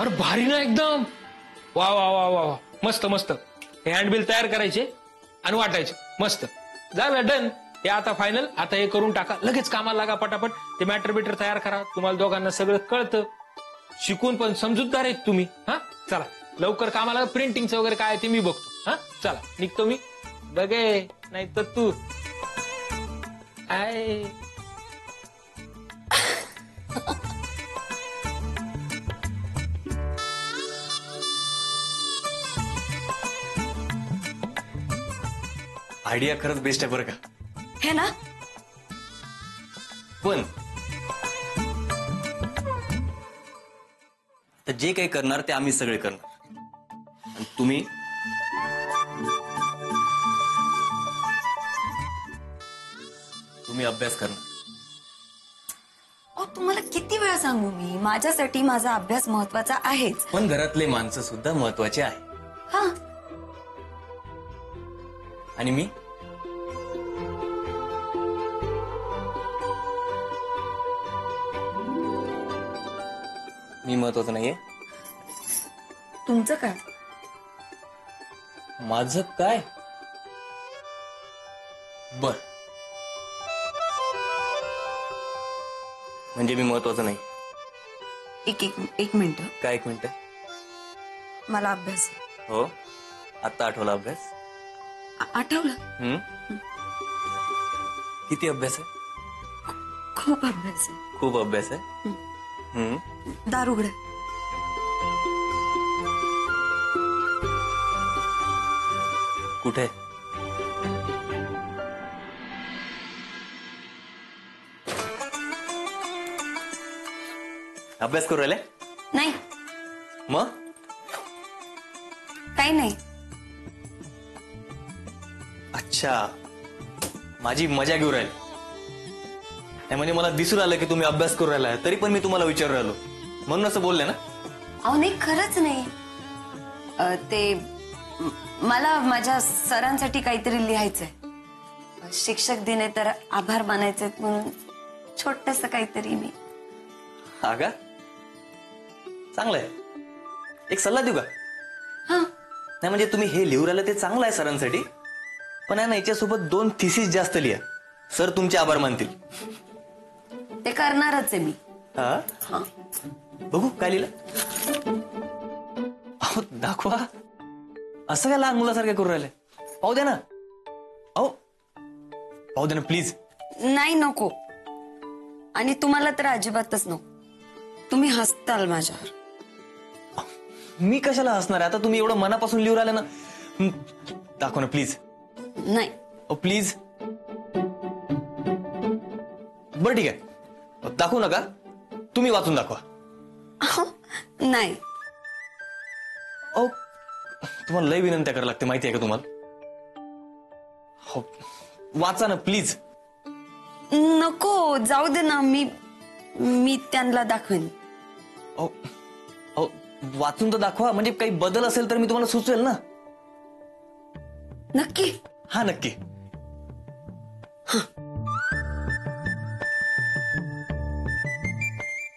अरे भारी ना एकदम. वा वा वा वा वा, मस्त मस्त. हे हँडबिल तयार करायचे आणि वाटायचे. मस्त. जाऊया, डन. हे आता फायनल. आता हे करून टाका, लगेच कामाला लागा पटापट. ते मॅटर बिटर तयार करा. तुम्हाला दोघांना सगळं कळतं. शिकून पण समजूतदार आहेत तुम्ही. हा चला लवकर कामाला. प्रिंटिंगचं वगैरे काय ते मी बघतो. हा चला निघतो मी. बघे नाही तर तू आय. आयडिया खरंच बेस्ट आहे बरं का. है ना. पण जे काही करणार ते आम्ही सगळे करणार. आणि तुम्ही अभ्यास करणार. तुम्हाला किती वेळा सांगू मी, माझ्यासाठी माझा अभ्यास महत्वाचा आहेच. पण घरातले माणसं सुद्धा महत्वाचे आहे. हा. आणि मी महत्वाचं नाहीये. तुमचं काय. माझं काय. बर म्हणजे मी महत्वाचं नाही. एक मिनिट. काय एक मिनिट. मला अभ्यास आहे. हो आता आठवला अभ्यास. आठवलं. किती अभ्यास आहे. खूप अभ्यास आहे. खूप अभ्यास आहे. दार उघडा. कुठे. अभ्यास करू राहिले. नाही. मग काही नाही. अच्छा माझी मजा घेऊ राहील. म्हणजे मला दिसून आलं की तुम्ही अभ्यास करू राहिला, तरी पण मी तुम्हाला विचारू राहिलो म्हणून असं बोलले ना. अहो नाही, खरंच नाही. ते मला माझ्या सरांसाठी काहीतरी लिहायचंय. शिक्षक दिने तर आभार मानायचे म्हणून छोटस काहीतरी मी. हा का. चांगलंय. एक सल्ला देऊ का. हा. नाही म्हणजे तुम्ही हे लिहू राहिलं ते चांगलं आहे सरांसाठी, पण आहे ना याच्यासोबत 2 थिसीस जास्त लिहा. सर तुमचे आभार मानतील. ते करणारच आहे मी. हा बघू काय लिहिलं. अहो दाखवा. असं काय लहान मुलासारखं करू राहिले. पाहू द्या ना. अहो पाहू द्या ना प्लीज. नाही नको. आणि तुम्हाला तर अजिबातच नको. तुम्ही हसताल माझ्यावर. मी कशाला हसणार आहे. आता तुम्ही एवढं मनापासून लिहू राहिले ना. दाखव ना प्लीज. नाही. प्लीज. बरं ठीक आहे दाखवू नका. तुम्ही वाचून दाखवा. नाही. ओ तुम्हाला लय विनंत्या करायला लागते माहिती आहे का तुम्हाला. हो वाचा ना प्लीज. नको जाऊ दे ना. मी त्यांना दाखवेन. वाचून तर दाखवा. म्हणजे काही बदल असेल तर मी तुम्हाला सुचवेल ना. नक्की. हा नक्की.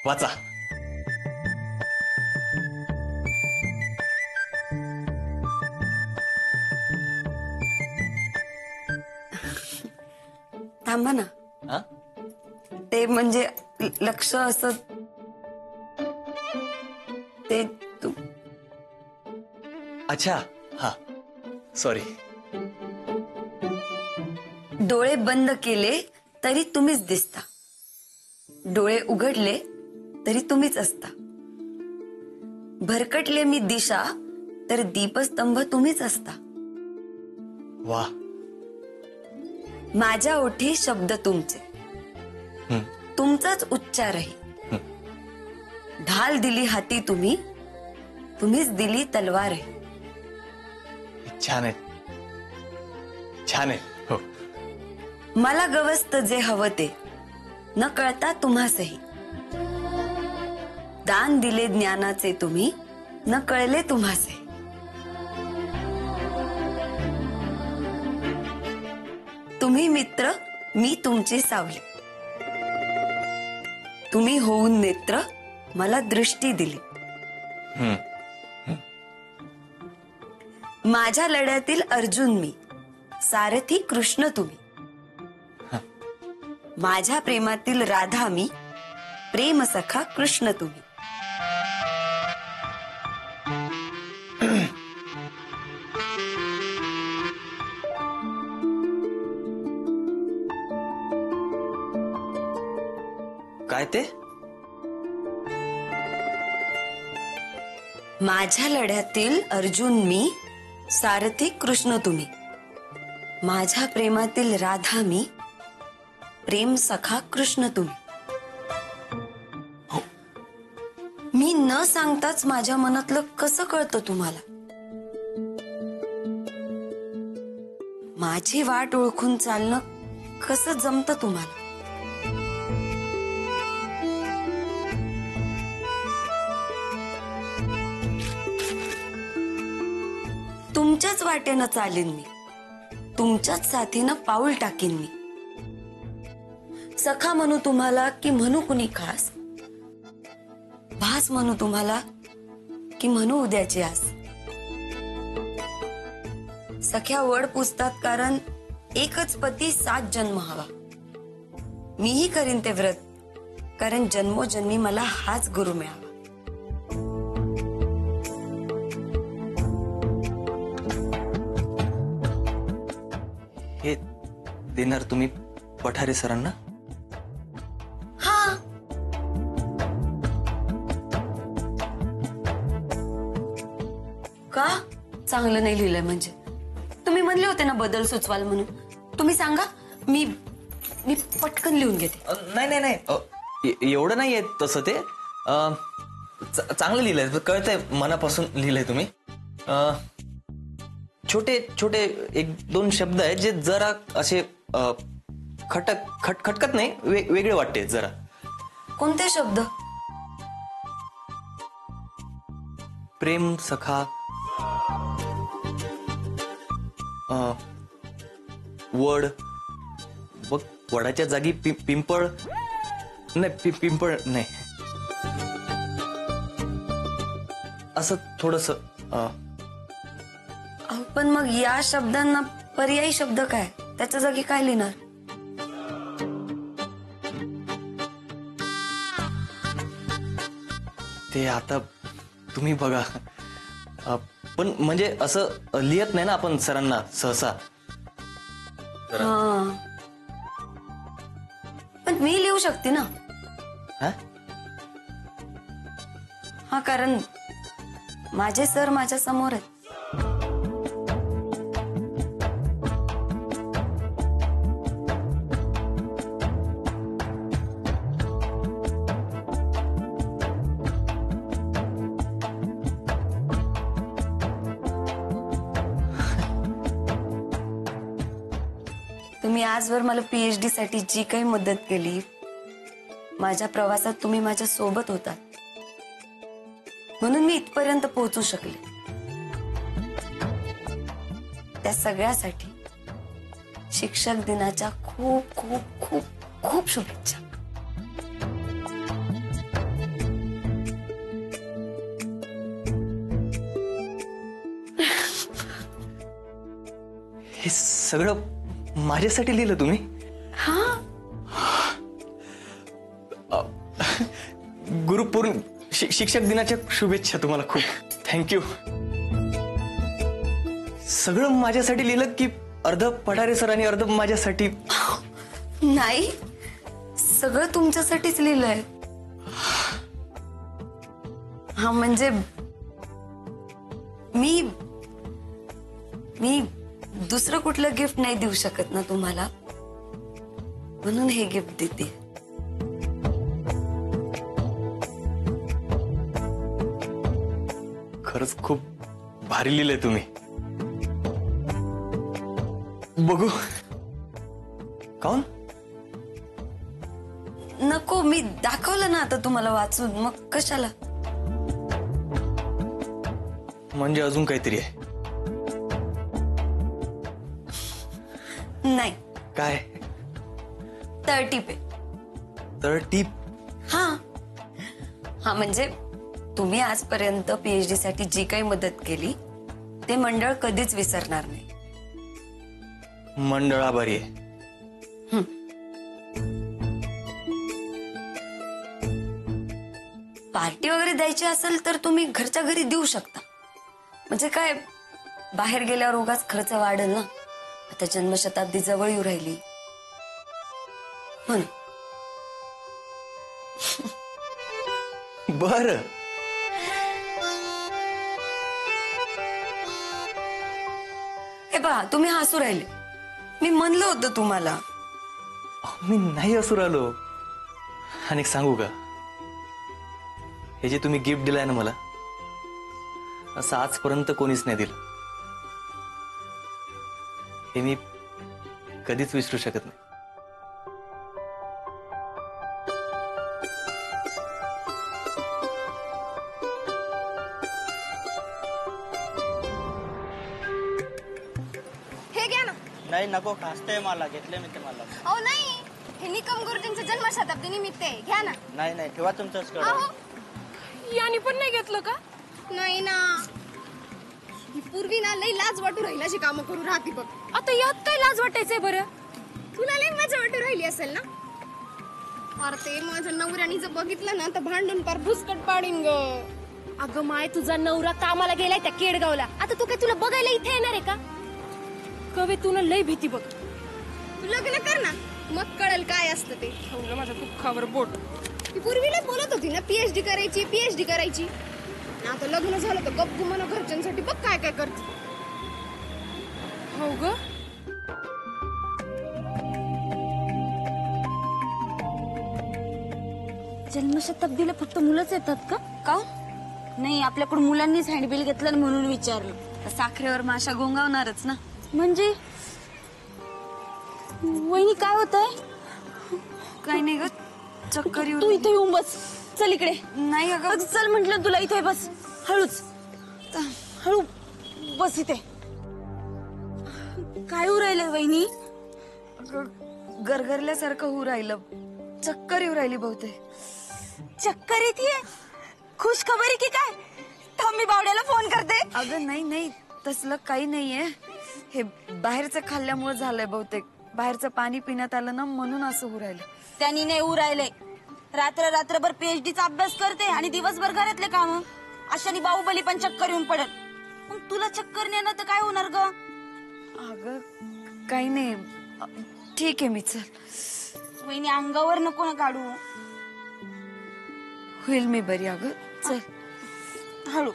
वाचा. थांबा ना. हा ते म्हणजे लक्ष असं ते अच्छा हा सॉरी. डोळे बंद केले तरी तुम्हीच दिसता. डोळे उघडले तरी तुम्हीच असता. भरकटले मी दिशा तर दीपस्तंभ तुम्हीच असता. वा. माझ्या ओठी शब्द तुमचे. तुमचाच उच्चारही. ढाल दिली हाती तुम्हीच दिली तलवारही. छान आहे. छान आहे. हो. मला गवसत जे हवं ते न कळता तुम्हासही. दान दिले ज्ञानाचे तुम्ही न कळले तुम्हासही. तुम्ही मित्र मी तुमची सावली. तुम्ही होऊन नेत्र मला दृष्टी दिली. माझ्या लढ्यातील अर्जुन मी, सारथी कृष्ण तुम्ही. माझ्या प्रेमातील राधा मी, प्रेम सखा कृष्ण तुम्ही. काय ते? माझ्या लढ्यातील अर्जुन मी, सारथी कृष्ण तुम्ही. माझ्या प्रेमातील राधा मी, प्रेम सखा कृष्ण तुम्ही. मी न सांगताच माझ्या मनातलं कसं कळतं तुम्हाला? माझी वाट ओळखून चालणं कसं जमतं तुम्हाला? तुमच्याच वाटेनं चालेन मी, तुमच्याच साथीनं पाऊल टाकीन मी. सखा म्हणू तुम्हाला की म्हणू कुणी खास, भास म्हणू तुम्हाला की म्हणू उद्याची आस. सख्या वड पुजतात कारण एकच पती 7 जन्म हवा. मीही करीन ते व्रत कारण जन्मोजन्मी मला हाच गुरु मिळावा. हे देणार तुम्ही पठारे सरांना? हा, का चांगलं नाही लिहिलंय म्हणजे? तुम्ही म्हणले होते ना बदल सुचवाल म्हणून. तुम्ही सांगा, मी मी पटकन लिहून घेते. नाही नाही नाही, एवढं नाहीये तसं ते. चांगलं लिहिलंय, कळतंय मनापासून लिहिलंय तुम्ही. छोटे छोटे 1-2 शब्द आहेत जे जरा असे खटकत नाही, वेगळे वाटते जरा. कोणते शब्द? प्रेम सखा, वड. बघ, वडाच्या जागी पिंपळ नाही, पिंपळ नाही, असं थोडस. पण मग या शब्दांना पर्यायी शब्द काय? त्याच्या जागी काय लिहिणार? ते आता तुम्ही बघा. पण म्हणजे असं लिहत नाही ना आपण सरांना सहसा. हा, पण मी लिहू शकते ना. हा? हा, कारण माझे सर माझ्या समोर आहेत. तुम्ही आजवर मला PhD साठी जी काही मदत केली, माझ्या प्रवासात तुम्ही माझ्या सोबत होता, म्हणून मी इथपर्यंत पोहोचू शकले. त्या सगळ्यासाठी शिक्षक दिनाच्या खूप खूप खूप खूप शुभेच्छा. हे सगळं माझ्यासाठी लिहिलं तुम्ही? हा, गुरुपौर्णिमा, शिक्षक दिनाच्या शुभेच्छा तुम्हाला खूप. थँक्यू. सगळं माझ्यासाठी लिहिलं की अर्ध पठारे सर आणि अर्ध माझ्यासाठी? नाही, सगळं तुमच्यासाठीच लिहिलंय. हा, म्हणजे मी मी दुसरं कुठलं गिफ्ट नाही देऊ शकत ना तुम्हाला, म्हणून हे गिफ्ट देते. खरंच खूप भारी लिहिलंय तुम्ही. बघू. काऊन? नको, मी दाखवलं ना आता तुम्हाला वाचून, मग कशाला? म्हणजे अजून काहीतरी आहे? नाही, काय? तळटीप आहे. तर टीप? हा हा, म्हणजे तुम्ही आजपर्यंत PhD साठी जी काही मदत केली ते मंडळ कधीच विसरणार नाही. मंडळ आभारी आहे. पार्टी वगैरे द्यायची असेल तर तुम्ही घरच्या घरी देऊ शकता. म्हणजे काय, बाहेर गेल्यावर उगाच खर्च वाढेल ना. आता जन्मशताब्दी जवळ येऊ राहिली म्हणून. बर, हे पहा, तुम्ही हसू राहिले. मी म्हणलं होतं तुम्हाला. मी नाही असू राहिलो. आणि एक सांगू का, हे जे तुम्ही गिफ्ट दिलाय ना मला, असं आजपर्यंत कोणीच नाही दिलं. हे मी कधीच विसरू शकत नाही. हे घ्या ना. नाही नको, खासतंय मला. घेतले मी ते मला. अहो नाही, हे निकम गुरुजींच्या जन्मशताब्दी निमित्त आहे. घ्या ना. नाही ठेवा तुमचंच कडे. अहो, यानी पण नाही घेतलं का? नाही ना, ही पूर्वी ना लई लाज वाटू राहिली अशी कामं करू राहते बघ. आता यात काय लाज वाटायचंय बरं? तुला लई मजा वाटू राहिली असेल ना. अरे ते माझ्या नवऱ्याने जर बघितलं ना तर भांडून पार भुसकट पाडीन ग. अगं माय, तुझा नवरा कामाला गेलाय त्या केडगावला. आता तू काय तुला बघायला इथे येणार आहे का? कवे तुला लई भीती बघ. तू लग्न कर ना, मग कळेल काय असतं ते. ठेवलं माझ्या दुःखावर बोट. ती पूर्वीला बोलत होती ना PhD करायची. आता लग्न झालं तर गप्पू म्हणा घरच्यांसाठी बघ काय काय करते. हो ग, जन्मशताब्दीला फक्त मुलंच येतात का? का नाही, आपल्याकडून मुलांनीच हँडबिल घेतलं म्हणून विचारलं. साखरेवर माशा गोंगावणारच ना. म्हणजे वहिनी काय होत आहे? काही नाही ग, चक्कर येऊ तू इथे येऊन बस. चल इकडे. नाही अगं, अगं चल म्हटलं तुला. इथे बस. हळूच, हळू बस इथे. काय होऊ राहिलंय वहिनी? गरगरल्यासारखं होऊ राहिलं. चक्कर येऊ राहिली बहुतेक. चक्कर येते? खुश खबर आहे की काय? थांब, मी बावड्याला फोन करते. अगं नाही, तसलं काही नाहीये. हे बाहेरचं खाल्ल्यामुळे झालंय बहुतेक. बाहेरचं पाणी पिण्यात आलं ना, म्हणून असं होऊ राहिलं. त्यांनी नाही होऊ राहिले. रात्रभर PhD चा अभ्यास करते आणि दिवसभर घरातले काम. अशाने बाहुबली पण चक्कर येऊन पडत. मग तुला चक्कर नेणं तर काय होणार ग? अगं काही नाही, ठीक आहे मी. चल, वहिनी अंगावर नको ना काढू. होईल मी बरी. अगं चल, हळू.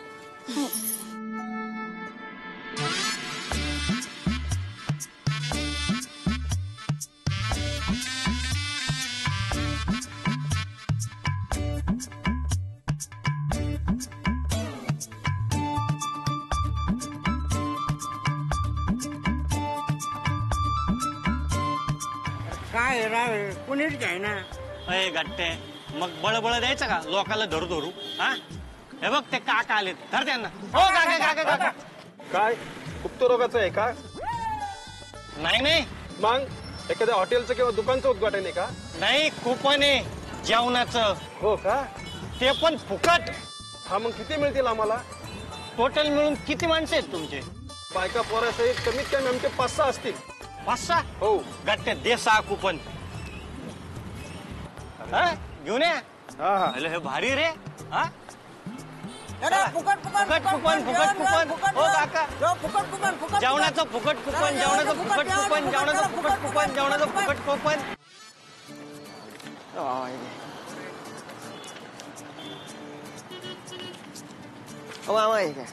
काय राव, कुणीच घ्याय ना. अय गट्टे, मग बळबळ द्यायचं का लोकाला धरू? हा, हे बघ ते काका आलेत. धर त्यांना. हो काका. काय गुप्तरोगाचं आहे का? नाही मग एखाद्या हॉटेलचं किंवा दुकानचं उद्घाटन आहे का? नाही, कुपन आहे जेवणाचं. हो का? ते पण फुकट. हा, मग किती मिळतील आम्हाला? टोटल मिळून किती माणसं आहेत तुमचे? बायका पोरासहित कमीत कमी आमचे 5-6 असतील. 5-6? हो. गट्टे दे 6 कुपन. हा, घेऊन या. हा. अरे हे भारी रे. हा, फुकट कुपन. हो काका, जेवणाचं फुकट कुपन. मामा आहे काय?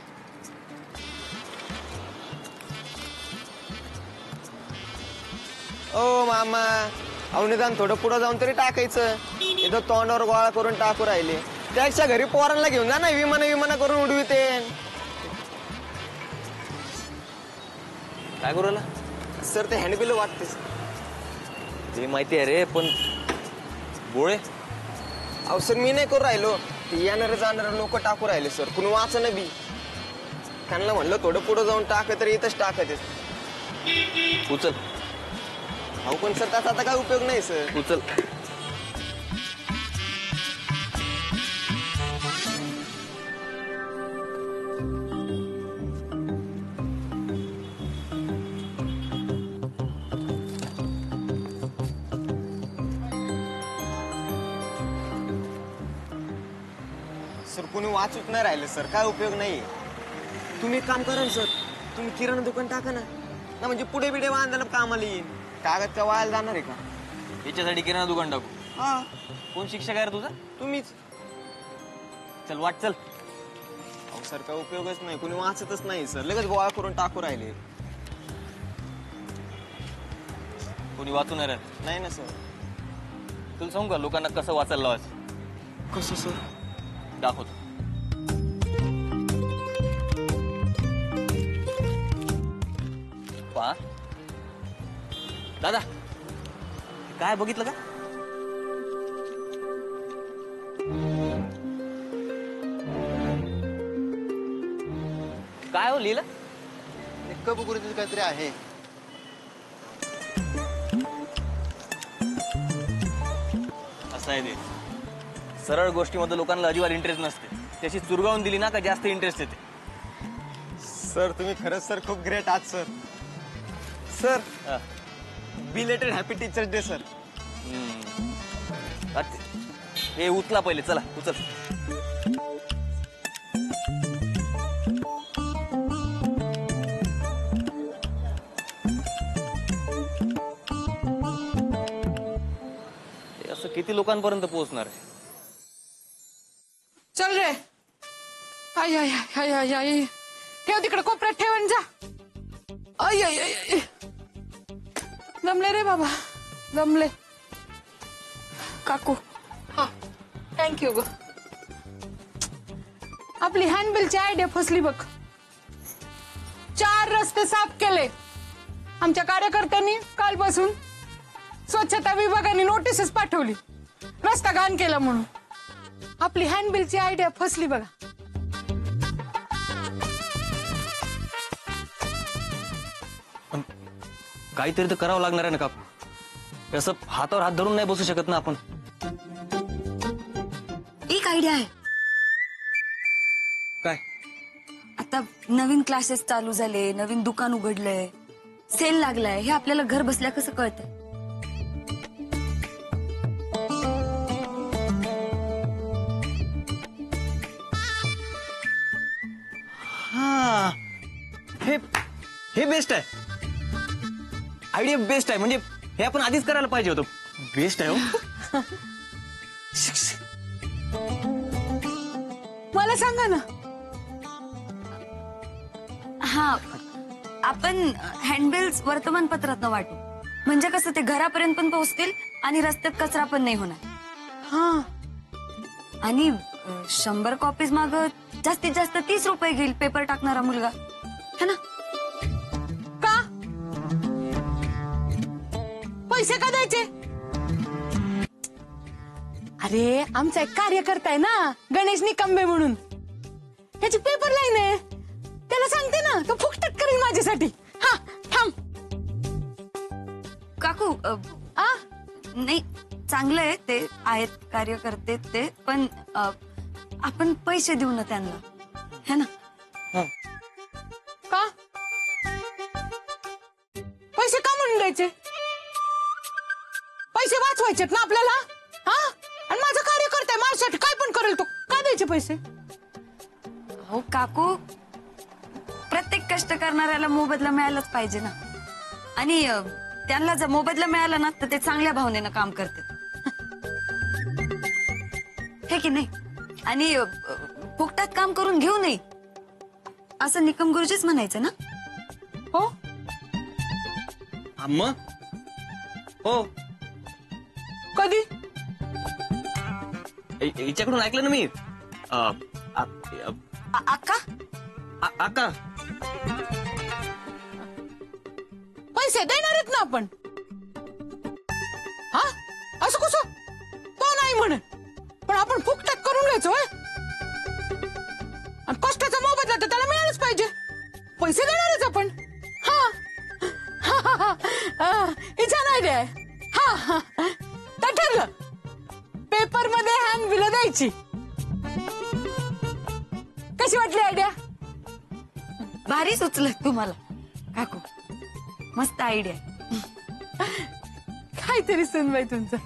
ओ मामा, अहो निदान थोडं पुढं जाऊन तरी टाकायचं. इथं तोंडावर गोळा करून टाकू राहिले. त्याच्या घरी पोरांना घेऊन जा ना, विमाना करून उडविते. काय करू सर ते हँडबिल वाटते. ते माहिती आहे रे, पण गोळे. अहो सर मी नाही करू राहिलो. ते येणारे जाणारे लोक टाकू राहिले सर. कुणी वाचन बी. त्यांना म्हणलं थोडं पुढं जाऊन टाक, तर इथंच टाकत. उचल. अहो पण सर त्याचा आता काय उपयोग नाही सर. उचल. सर कोणी वाचूच नाही राहिलं सर, काय उपयोग नाही. तुम्ही एक काम करा ना सर, तुम्ही किराणा दुकान टाका ना, ना म्हणजे पुढे बिडे बांधायला कामाला येईल. कागद का वायाला जाणार आहे का? याच्यासाठी किराणा दुकान टाकू? हा कोण शिक्षक आहे रे तुझा? तुम्हीच. चल वाट चल. अहो सर काय उपयोगच नाही, कोणी वाचतच नाही सर, लगेच गोळा करून टाकू राहिले. कोणी वाचून नाही राहत. नाही ना सर. तुला सांगू का लोकांना कसं वाचायला लावायचं? कसं सर? दाखवतो. पहा दादा, काय बघितलं का? काय हो लिहिलं? कप गुरुजी काहीतरी आहे. असं आहे ते. सरळ गोष्टीमध्ये लोकांना अजिबात इंटरेस्ट नसते, त्याची चुरगावून दिली ना का जास्त इंटरेस्ट येते. सर तुम्ही खरंच सर खूप ग्रेट आहात सर. सर हा. Belated happy teachers day sir. हे उचला पहिले, चला उचल. हे असं किती लोकांपर्यंत पोहोचणार आहे? चल रे. आय आय आय आय आय, ठेव तिकडे कोपऱ्यात, ठेवून जा. आय आय आय, जमले रे बाबा, जमले. काकू हा थँक्यू ग. आपली हँडबिलची आयडिया फसली बघ. 4 रस्ते साफ केले आमच्या कार्यकर्त्यांनी. कालपासून स्वच्छता विभागाने नोटीसच पाठवली रस्ता घाण केला म्हणून. आपली हँडबिलची आयडिया फसली बघा. काहीतरी तर करावं लागणार आहे ना काकू. असं हातावर हात धरून नाही बसू शकत ना आपण. एक आयडिया आहे. काय? आता नवीन क्लासेस चालू झाले, नवीन दुकान उघडलंय, सेल लागलाय, हे आपल्याला घर बसल्या कसं कळतंय? हा, हे बेस्ट आहे. आयडिया बेस्ट आहे. म्हणजे हे आपण आधीच करायला पाहिजे होतं. बेस्ट आहे हो. मला सांगा ना. हा, आपण हँडबिल्स वर्तमानपत्रात वाटू, म्हणजे कसं ते घरापर्यंत पण पोहोचतील आणि रस्त्यात कचरा पण नाही होणार. हा, आणि 100 कॉपीज माग जास्तीत जास्त 30 रुपये घेईल पेपर टाकणारा मुलगा, है ना? का पैसे का द्यायचे? अरे आमचा एक कार्यकर्ता आहे ना, गणेश निकंबे म्हणून, त्याची पेपर लाईन आहे. त्याला सांगते ना, तो फुकटात करेल माझ्यासाठी. हा थांब. काकू नाही, चांगलं आहे, ते आहेत कार्यकर्ते ते, पण आपण पैसे देऊ ना त्यांना, है ना? का पैसे का म्हणून द्यायचे? पैसे वाचवायचेत ना आपल्याला. हा, आणि माझा कार्यकर्ता आहे, माझ्यासाठी काय पण करेल तो. का द्यायचे पैसे? हो काकू, प्रत्येक कष्ट करणाऱ्याला मोबदला मिळालाच पाहिजे ना. आणि त्यांना जर मोबदला मिळाला ना तर ते चांगल्या भावनेनं काम करतात, हे की नाही? आणि फुकटात काम करून घेऊ नये असं निकम गुरुजीच म्हणायचं ना. हो अम्मा, हो कधी? हिच्याकडून ऐकलं ना मी. अक्का आका पैसे देणार आहेत ना आपण. हा, असं कसं? तो नाही म्हणे, पण आपण फुकटात करून घ्यायचो. आणि कष्टाचा मोबदला तर त्याला मिळालाच पाहिजे. पैसे देणारच आपण. हा, ही छान आयडिया आहे. हा, तर ठरलं. पेपर मध्ये हँड बिल द्यायची. कशी वाटली आयडिया? भारी सुचलं तुम्हाला काकू, मस्त आयडिया. काहीतरी सुनबाई तुमचं.